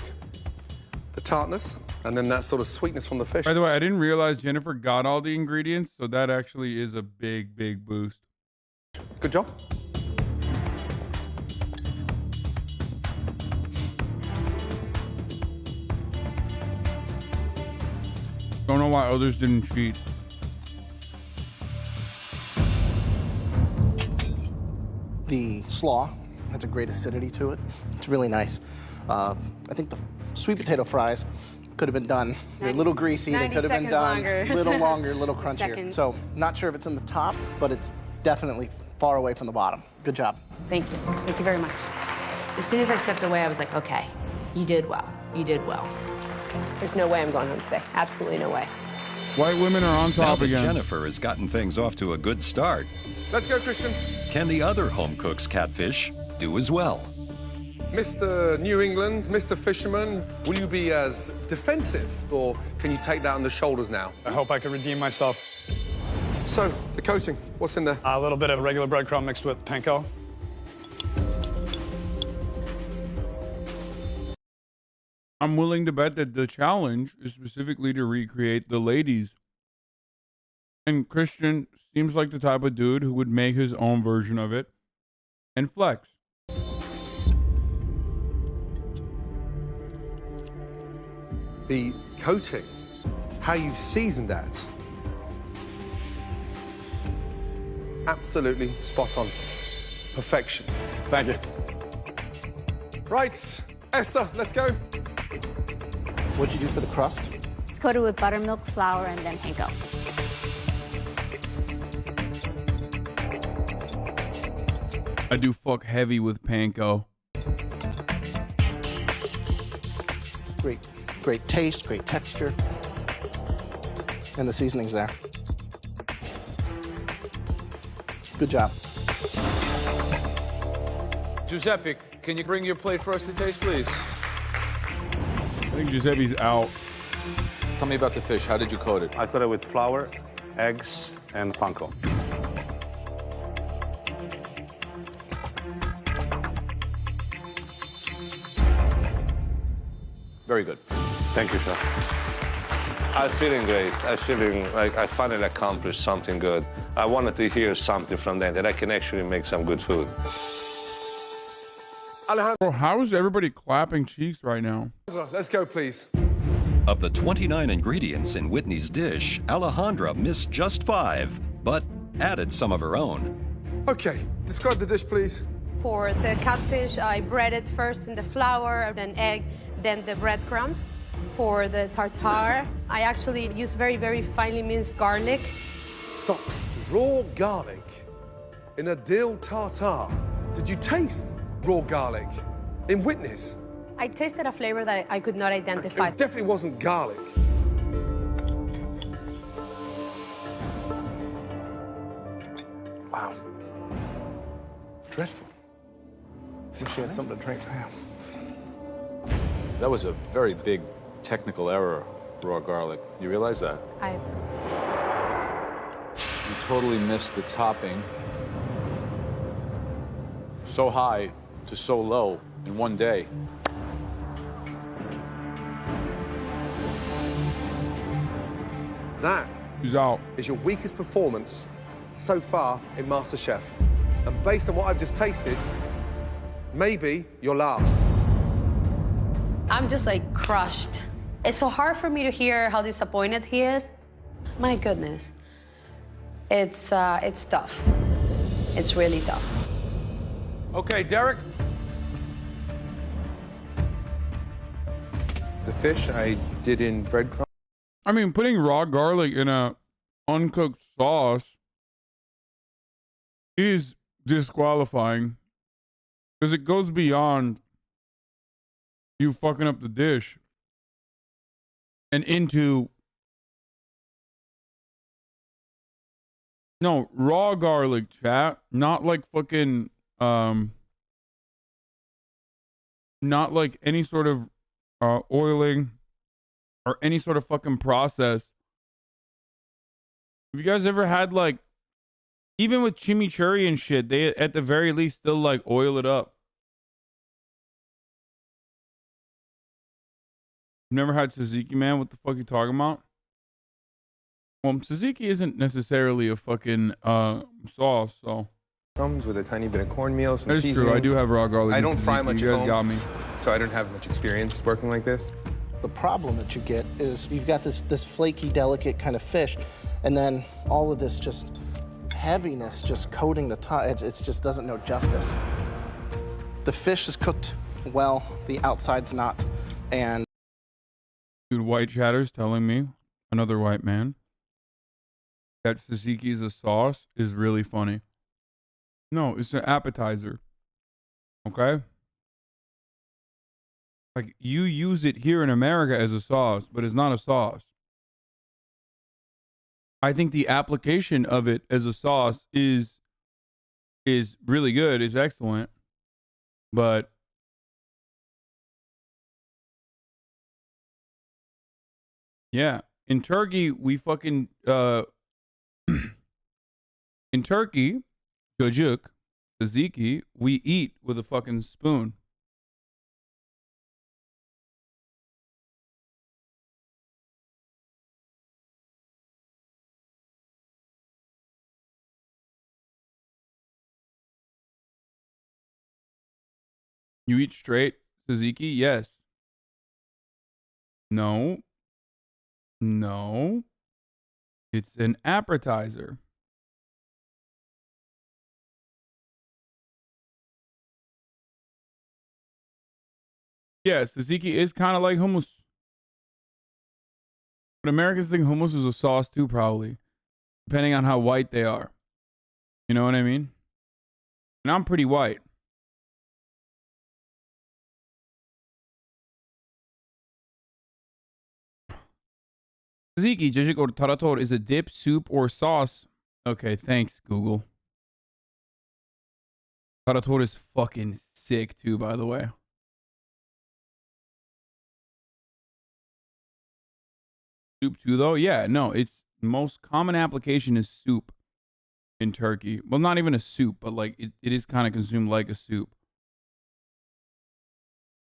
Speaker 6: the tartness, and then that sort of sweetness from the fish.
Speaker 1: By the way, I didn't realize Jennifer got all the ingredients, so that actually is a big, big boost.
Speaker 6: Good job.
Speaker 1: Don't know why others didn't cheat.
Speaker 7: The slaw has a great acidity to it. It's really nice. I think the sweet potato fries could have been done. They're a little greasy. They could have been done a little longer, a little crunchier.
Speaker 8: Second.
Speaker 7: So not sure if it's in the top, but it's definitely far away from the bottom. Good job.
Speaker 8: Thank you. Thank you very much. As soon as I stepped away, I was like, okay, you did well. You did well.
Speaker 11: There's no way I'm going home today. Absolutely no way.
Speaker 1: White women are on
Speaker 2: Now
Speaker 1: top
Speaker 2: that
Speaker 1: again.
Speaker 2: Jennifer has gotten things off to a good start,
Speaker 6: Let's go, Christian.
Speaker 2: can the other home cook's catfish do as well?
Speaker 6: Mr. New England, Mr. Fisherman, will you be as defensive, or can you take that on the shoulders now?
Speaker 13: I hope I can redeem myself.
Speaker 6: So, the coating, what's in there?
Speaker 13: A little bit of regular breadcrumb mixed with panko.
Speaker 1: I'm willing to bet that the challenge is specifically to recreate the ladies. And Christian seems like the type of dude who would make his own version of it and flex.
Speaker 6: The coating, how you seasoned that. Absolutely spot on. Perfection.
Speaker 13: Thank you.
Speaker 6: Right, Esther, let's go.
Speaker 7: What'd you do for the crust?
Speaker 12: It's coated with buttermilk, flour, and then panko.
Speaker 1: I do fuck heavy with panko.
Speaker 7: Great taste, great texture. And the seasoning's there. Good job.
Speaker 9: Giuseppe, can you bring your plate for us to taste, please?
Speaker 1: I think Giuseppe's out.
Speaker 9: Tell me about the fish. How did you coat it?
Speaker 20: I coat it with flour, eggs, and panko.
Speaker 9: Very good.
Speaker 20: Thank you, chef. I'm feeling great. I'm feeling like I finally accomplished something good. I wanted to hear something from them that I can actually make some good food.
Speaker 1: Bro, how is everybody clapping cheeks right now?
Speaker 6: Let's go, please.
Speaker 2: Of the 29 ingredients in Whitney's dish, Alejandra missed just 5, but added some of her own.
Speaker 6: Okay, describe the dish, please.
Speaker 15: For the catfish, I bread it first in the flour, then egg, then the breadcrumbs. For the tartare, I actually use very, very finely minced garlic.
Speaker 6: Stop. Raw garlic in a dill tartare. Did you taste raw garlic in Whitney's?
Speaker 15: I tasted a flavor that I could not identify.
Speaker 6: It definitely wasn't garlic. Wow. Dreadful.
Speaker 7: I think she had something to drink.
Speaker 9: That was a very big technical error, raw garlic. You realize that? You totally missed the topping. So high to so low in one day.
Speaker 6: That
Speaker 1: He's out.
Speaker 6: is your weakest performance so far in MasterChef. And based on what I've just tasted, maybe your last.
Speaker 15: I'm just like crushed. It's so hard for me to hear how disappointed he is. My goodness. It's tough. It's really tough.
Speaker 9: Okay, Derek.
Speaker 22: The fish I did in breadcrumbs.
Speaker 1: I mean, putting raw garlic in a uncooked sauce is disqualifying because it goes beyond you fucking up the dish and into no raw garlic, chat, not like fucking not like any sort of oiling or any sort of fucking process. Have you guys ever had like, even with chimichurri and shit, they at the very least still like oil it up? Never had tzatziki, man? What the fuck you talking about? Well, tzatziki isn't necessarily a fucking sauce, so.
Speaker 22: Crumbs with a tiny bit of cornmeal, some
Speaker 1: That's
Speaker 22: seasoning.
Speaker 1: true. I do have raw garlic.
Speaker 22: I don't fry much
Speaker 1: You
Speaker 22: at
Speaker 1: guys
Speaker 22: home,
Speaker 1: got me.
Speaker 22: so I don't have much experience working like this.
Speaker 7: The problem that you get is you've got this flaky, delicate kind of fish, and then all of this just heaviness just coating the top. It just doesn't know justice. The fish is cooked well, the outside's not, and
Speaker 1: Dude, white chatter's telling me, another white man, that tzatziki is a sauce is really funny. No, it's an appetizer. Okay? Like, you use it here in America as a sauce, but it's not a sauce. I think the application of it as a sauce is really good, is excellent. But yeah, in Turkey, we fucking in Turkey, çocuk, tzatziki, we eat with a fucking spoon. You eat straight tzatziki? Yes. No. No. It's an appetizer. Yeah, tzatziki is kind of like hummus. But Americans think hummus is a sauce too, probably. Depending on how white they are. You know what I mean? And I'm pretty white. Tzatziki, cacık or tarator is a dip, soup, or sauce. Okay, thanks, Google. Tarator is fucking sick, too, by the way. Soup too, though? Yeah, no, it's most common application is soup in Turkey. Well, not even a soup, but like it is kind of consumed like a soup.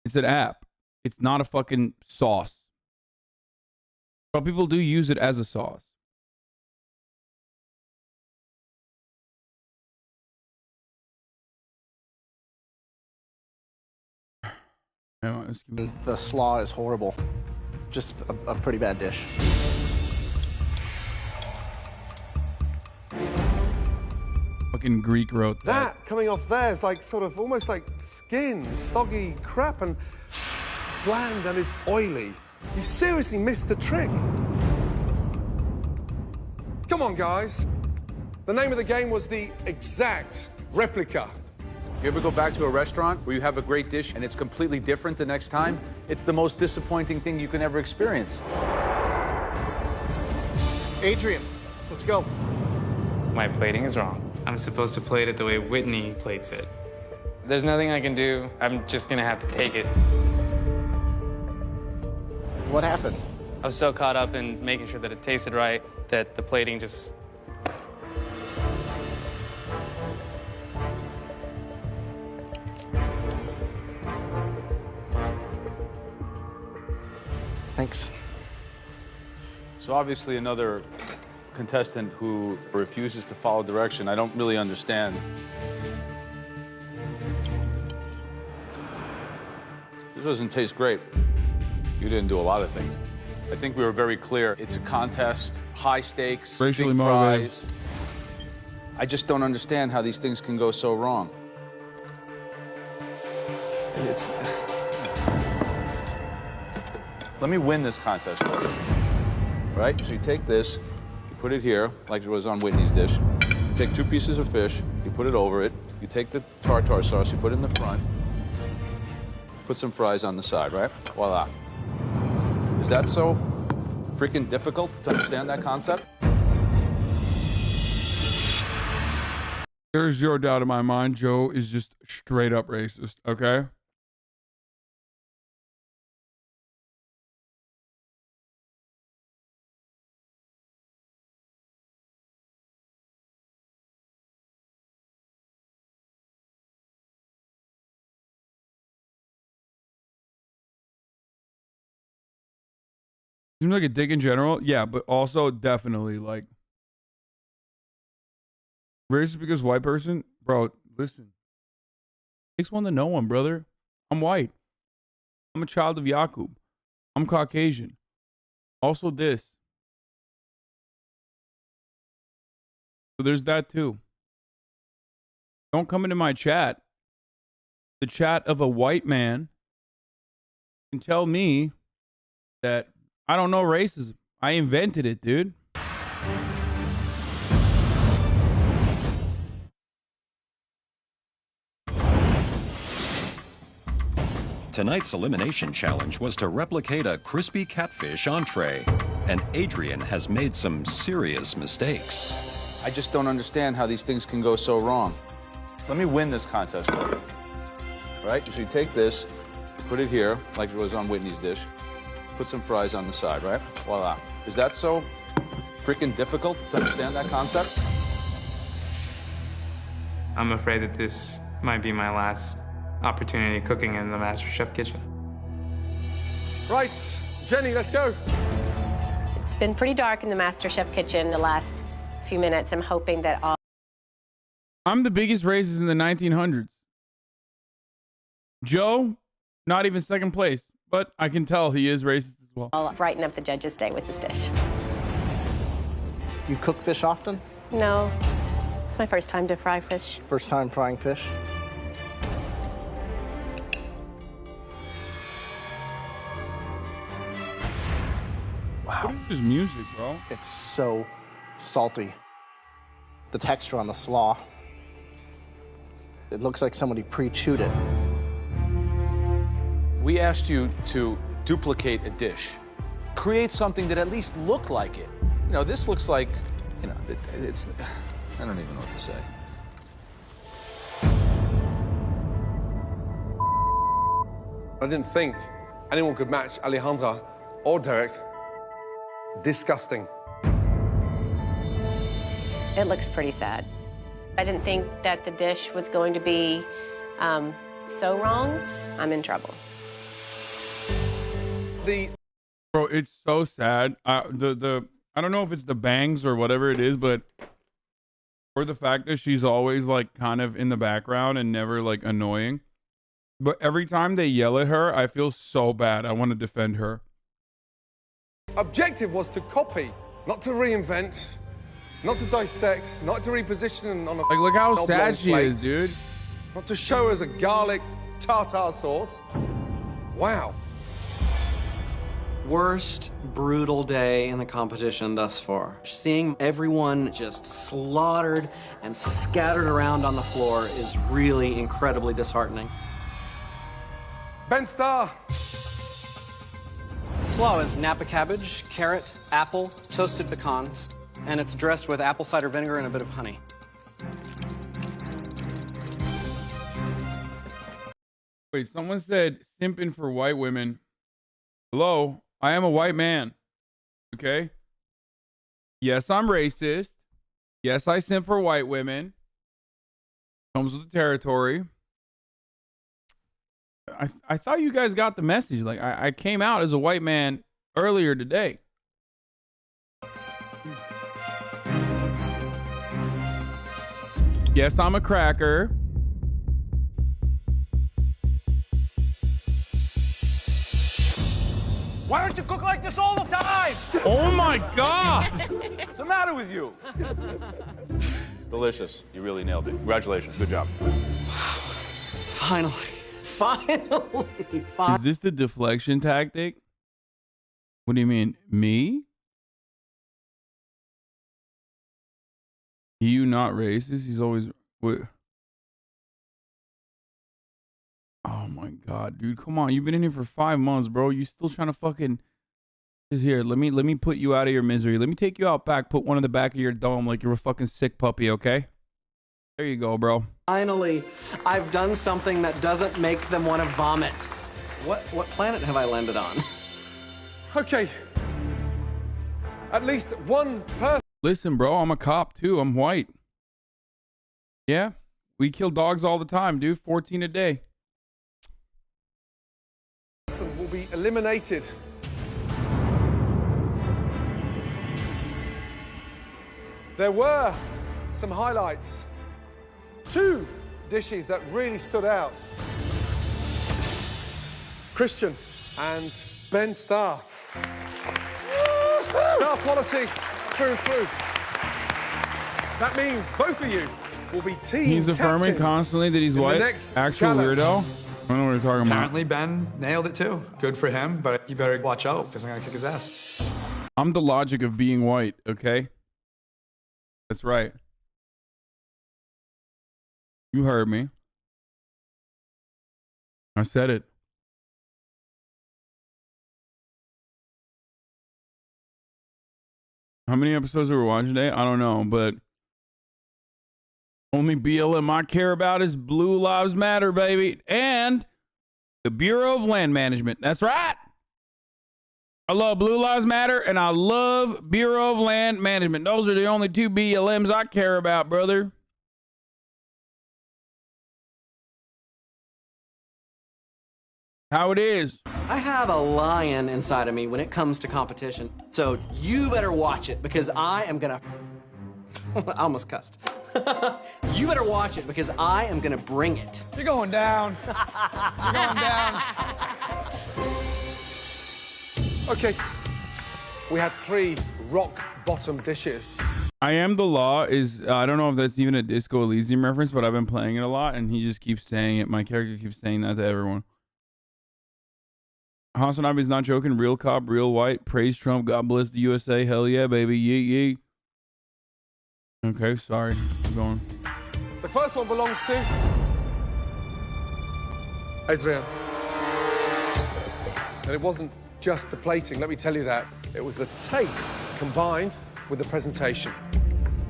Speaker 1: It's an app. It's not a fucking sauce. But people do use it as a sauce.
Speaker 7: The slaw is horrible. Just a pretty bad dish.
Speaker 1: Fucking Greek wrote that.
Speaker 6: That coming off there is like sort of almost like skin, soggy crap, and it's bland and it's oily. You seriously missed the trick. Come on, guys. The name of the game was the exact replica.
Speaker 9: You ever go back to a restaurant where you have a great dish and it's completely different the next time? It's the most disappointing thing you can ever experience.
Speaker 7: Adrian, let's go.
Speaker 14: My plating is wrong. I'm supposed to plate it the way Whitney plates it. There's nothing I can do. I'm just gonna have to take it.
Speaker 7: What happened?
Speaker 14: I was so caught up in making sure that it tasted right that the plating just...
Speaker 7: Thanks.
Speaker 9: So obviously another contestant who refuses to follow direction. I don't really understand. This doesn't taste great. You didn't do a lot of things. I think we were very clear. It's a contest, high stakes,
Speaker 1: Racially
Speaker 9: big
Speaker 1: motivated.
Speaker 9: prize. I just don't understand how these things can go so wrong. It's... Let me win this contest for you. Right? So you take this, you put it here, like it was on Whitney's dish. You take 2 pieces of fish, you put it over it. You take the tartar sauce, you put it in the front. Put some fries on the side, right? Voila. Is that so freaking difficult to understand that concept?
Speaker 1: There's zero doubt in my mind. Joe is just straight up racist, okay? Seems like a dick in general. Yeah, but also definitely like racist because white person. Bro, listen. Takes one to know one, brother. I'm white. I'm a child of Yakub. I'm Caucasian. Also this. So there's that too. Don't come into my chat. The chat of a white man and tell me that I don't know racism. I invented it, dude.
Speaker 2: Tonight's elimination challenge was to replicate a crispy catfish entree, and Adrian has made some serious mistakes.
Speaker 9: I just don't understand how these things can go so wrong. Let me win this contest for you. Right? So you take this, put it here, like it was on Whitney's dish. Put some fries on the side, right? Voila. Is that so freaking difficult to understand that concept?
Speaker 14: I'm afraid that this might be my last opportunity cooking in the MasterChef kitchen.
Speaker 6: Right, Jenny, let's go.
Speaker 19: It's been pretty dark in the MasterChef kitchen the last few minutes. I'm hoping that all...
Speaker 1: I'm the biggest racist in the 1900s. Joe, not even second place. But I can tell he is racist as well.
Speaker 19: I'll brighten up the judges' day with this dish.
Speaker 7: You cook fish often?
Speaker 19: No, it's my first time to fry fish.
Speaker 7: First time frying fish? Wow.
Speaker 1: What is this music, bro?
Speaker 7: It's so salty. The texture on the slaw. It looks like somebody pre-chewed it.
Speaker 9: We asked you to duplicate a dish. Create something that at least looked like it. You know, this looks like, you know, it's, I don't even know what to say.
Speaker 6: I didn't think anyone could match Alejandra or Derek. disgusting.
Speaker 19: It looks pretty sad. I didn't think that the dish was going to be so wrong. I'm in trouble.
Speaker 1: Bro, it's so sad. I don't know if it's the bangs or whatever it is, but or the fact that she's always like kind of in the background and never like annoying. But every time they yell at her, I feel so bad. I want to defend her.
Speaker 6: Objective was to copy, not to reinvent, not to dissect, not to reposition on a
Speaker 1: Like, look how
Speaker 6: oblong
Speaker 1: sad she
Speaker 6: plate,
Speaker 1: is, dude.
Speaker 6: not to show as a garlic tartar sauce. Wow.
Speaker 18: Worst brutal day in the competition thus far. Seeing everyone just slaughtered and scattered around on the floor is really incredibly disheartening.
Speaker 6: Ben Starr.
Speaker 18: Slaw is Napa cabbage, carrot, apple, toasted pecans, and it's dressed with apple cider vinegar and a bit of honey.
Speaker 1: Wait, someone said simping for white women. Hello, I am a white man. Okay? Yes, I'm racist. Yes, I simp for white women. Comes with the territory. I thought you guys got the message. Like, I came out as a white man earlier today. Yes, I'm a cracker.
Speaker 3: Why don't you cook like this all the time?
Speaker 1: Oh my God!
Speaker 3: What's the matter with you? Delicious. You really nailed it. Congratulations. Good job.
Speaker 18: Finally.
Speaker 1: Is this the deflection tactic? What do you mean? Me? You not racist? He's always... What? Oh my God, dude. Come on. You've been in here for 5 months, bro. You still trying to fucking... Just here. Let me put you out of your misery. Let me take you out back. Put one in the back of your dome like you're a fucking sick puppy, okay? There you go, bro.
Speaker 18: Finally, I've done something that doesn't make them want to vomit. What planet have I landed on?
Speaker 6: Okay. At least one person.
Speaker 1: Listen, bro, I'm a cop too. I'm white. Yeah, we kill dogs all the time, dude. 14 a day.
Speaker 6: Will be eliminated. There were some highlights. 2 dishes that really stood out. Christian and Ben Starr. Star quality through and through. That means both of you will be team
Speaker 1: He's affirming
Speaker 6: captains
Speaker 1: constantly that he's
Speaker 6: in the
Speaker 1: white.
Speaker 6: next
Speaker 1: Actual
Speaker 6: challenge.
Speaker 1: weirdo. I don't know what you're talking about.
Speaker 13: Apparently, Ben nailed it too. Good for him, but you better watch out because I'm gonna kick his ass.
Speaker 1: I'm the logic of being white, okay? That's right. You heard me. I said it. How many episodes are we watching today? I don't know, but only BLM I care about is Blue Lives Matter, baby. And the Bureau of Land Management. That's right. I love Blue Lives Matter and I love Bureau of Land Management. Those are the only 2 BLMs I care about, brother. How it is.
Speaker 18: I have a lion inside of me when it comes to competition. So you better watch it because I am gonna... I almost cussed. You better watch it because I am gonna bring it.
Speaker 3: You're going down. You're going down.
Speaker 6: Okay. We had 3 rock bottom dishes.
Speaker 1: I Am the Law is, I don't know if that's even a Disco Elysium reference, but I've been playing it a lot and he just keeps saying it. My character keeps saying that to everyone. Hasanabi's not joking. Real cop, real white. Praise Trump. God bless the USA. Hell yeah, baby. Yeet, yeet. Okay, sorry. Keep going.
Speaker 6: The first one belongs to Adrian. And it wasn't just the plating, let me tell you that. It was the taste combined with the presentation.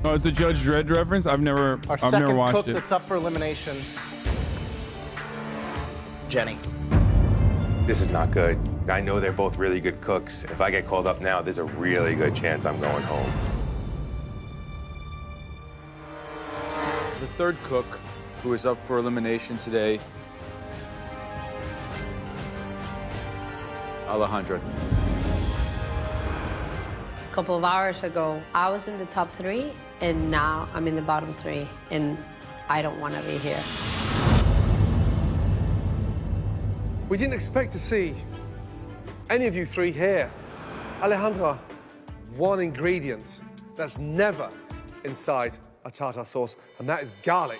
Speaker 1: Oh, it's a Judge Dredd reference? I've never
Speaker 7: Our
Speaker 1: watched
Speaker 7: second cook
Speaker 1: it.
Speaker 7: that's up for elimination, Jenny.
Speaker 5: this is not good. I know they're both really good cooks. If I get called up now, there's a really good chance I'm going home.
Speaker 9: The third cook who is up for elimination today, Alejandra.
Speaker 21: A couple of hours ago, I was in the top 3, and now I'm in the bottom 3, and I don't want to be here.
Speaker 6: We didn't expect to see any of you 3 here. Alejandra, one ingredient that's never inside a tartar sauce, and that is garlic.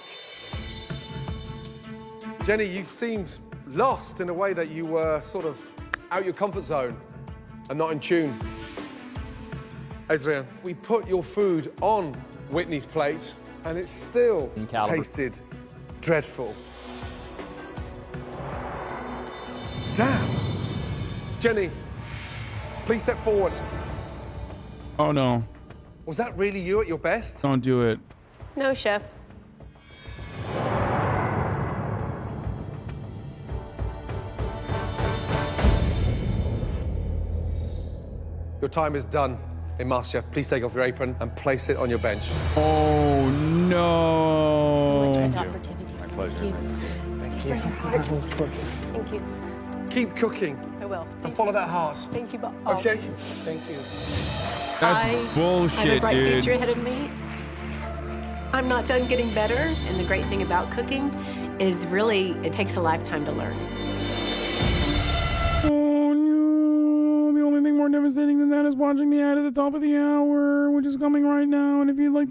Speaker 6: Jenny, you seemed lost in a way that you were sort of out your comfort zone and not in tune. Adrian, we put your food on Whitney's plate, and it still tasted dreadful. Damn. Jenny, please step forward.
Speaker 1: Oh, no.
Speaker 6: Was that really you at your best?
Speaker 1: Don't do it.
Speaker 19: No, chef.
Speaker 6: Your time is done in MasterChef. Please take off your apron and place it on your bench.
Speaker 1: Oh, no.
Speaker 6: My pleasure.
Speaker 19: Thank you. Thank you.
Speaker 6: Keep cooking.
Speaker 19: I will.
Speaker 6: And follow that heart.
Speaker 19: Thank you, Bob.
Speaker 6: Okay?
Speaker 7: Thank you.
Speaker 1: That's bullshit,
Speaker 19: I have a bright
Speaker 1: dude.
Speaker 19: future ahead of me. I'm not done getting better, and the great thing about cooking is really it takes a lifetime to learn.
Speaker 1: Oh, no. The only thing more devastating than that is watching the ad at the top of the hour, which is coming right now. And if you'd like